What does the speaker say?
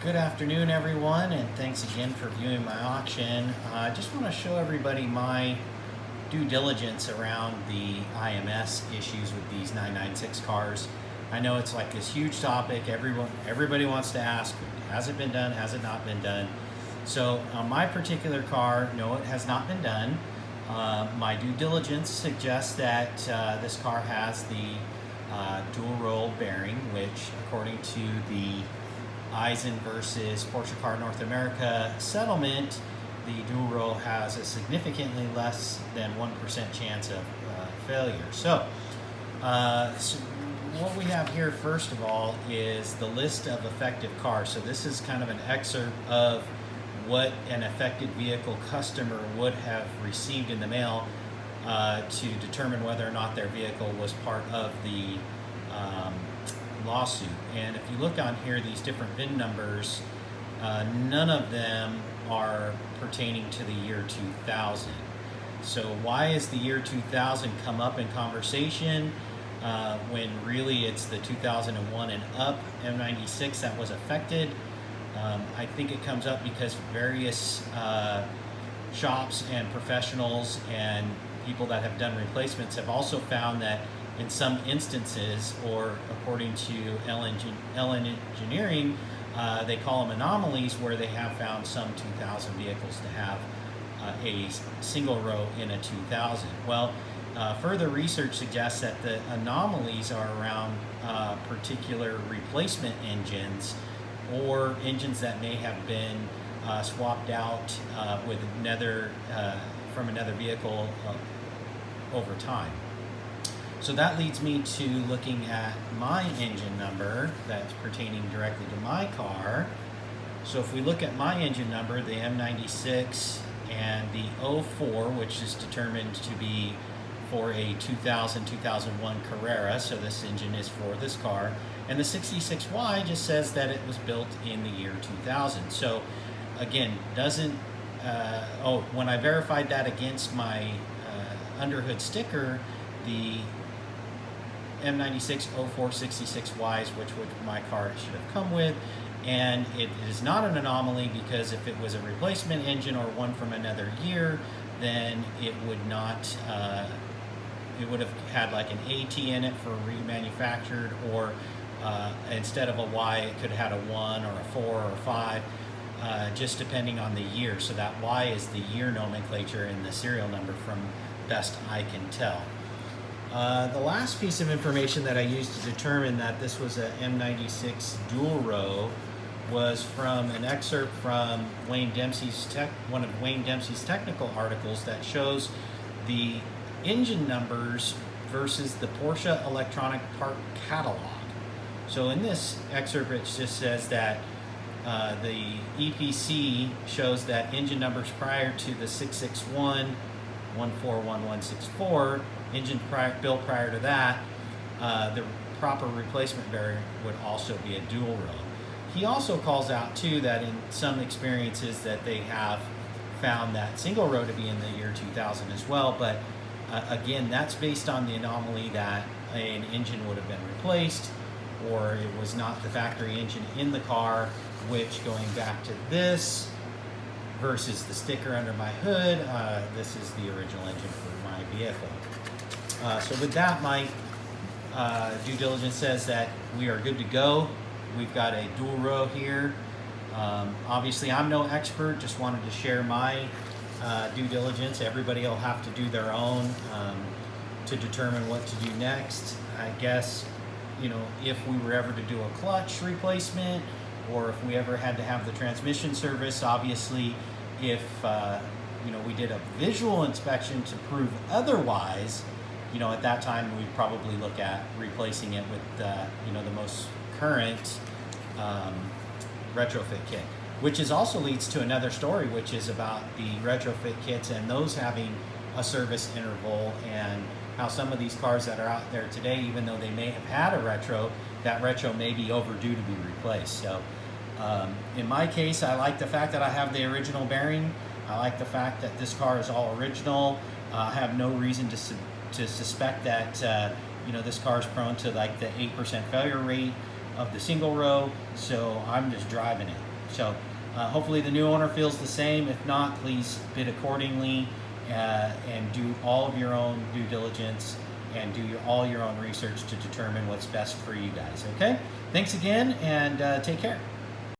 Good afternoon, everyone, and thanks again for viewing my auction. I just want to show everybody my due diligence around the IMS issues with these 996 cars. I know it's like this huge topic. Everybody wants to ask, has it been done? Has it not been done? So on my particular car, no, it has not been done. My due diligence suggests that this car has the dual roll bearing, which according to the Eisen versus Porsche Car North America settlement, the dual roll has a significantly less than 1% chance of failure. So what we have here, first of all, is the list of affected cars. So this is kind of an excerpt of what an affected vehicle customer would have received in the mail to determine whether or not their vehicle was part of the lawsuit. And if you look on here, these different VIN numbers, none of them are pertaining to the year 2000. So why is the year 2000 come up in conversation when really it's the 2001 and up M96 that was affected? I think it comes up because various shops and professionals and people that have done replacements have also found that in some instances, or according to LN Engineering, they call them anomalies, where they have found some 2000 vehicles to have a single row in a 2000. Well, further research suggests that the anomalies are around particular replacement engines or engines that may have been swapped out with another from another vehicle over time. So that leads me to looking at my engine number that's pertaining directly to my car. So if we look at my engine number, the M96 and the 04, which is determined to be for a 2000-2001 Carrera, so this engine is for this car, and the 66Y just says that it was built in the year 2000. So again, doesn't, when I verified that against my underhood sticker, the M96 04 66Ys, which my car should have come with, and it is not an anomaly, because if it was a replacement engine or one from another year, then it would not, it would have had like an AT in it for remanufactured, or instead of a Y, it could have had a 1 or a 4 or a 5, just depending on the year. So that Y is the year nomenclature in the serial number, from best I can tell. The last piece of information that I used to determine that this was a M96 dual row was from an excerpt from Wayne Dempsey's one of Wayne Dempsey's technical articles that shows the engine numbers versus the Porsche electronic part catalog. So in this excerpt, it just says that the EPC shows that engine numbers prior to the 661 141164 engine built prior to that, the proper replacement bearing would also be a dual row. He also calls out too that in some experiences that they have found that single row to be in the year 2000 as well, but again, that's based on the anomaly that an engine would have been replaced, or it was not the factory engine in the car, which, going back to this versus the sticker under my hood, this is the original engine for my vehicle. So with that, my due diligence says that we are good to go. We've got a dual row here. Obviously, I'm no expert, just wanted to share my due diligence. Everybody will have to do their own to determine what to do next. I guess, if we were ever to do a clutch replacement, or if we ever had to have the transmission service, obviously, if we did a visual inspection to prove otherwise, at that time we'd probably look at replacing it with the most current retrofit kit, which also leads to another story, which is about the retrofit kits and those having a service interval, and how some of these cars that are out there today, even though they may have had a retro, that retro may be overdue to be replaced. So in my case, I like the fact that I have the original bearing. I like the fact that this car is all original. I have no reason to suspect that this car is prone to like the 8% failure rate of the single row, so I'm just driving it. So hopefully the new owner feels the same. If not, please bid accordingly and do all of your own due diligence and do all your own research to determine what's best for you guys. Okay? Thanks again, and take care.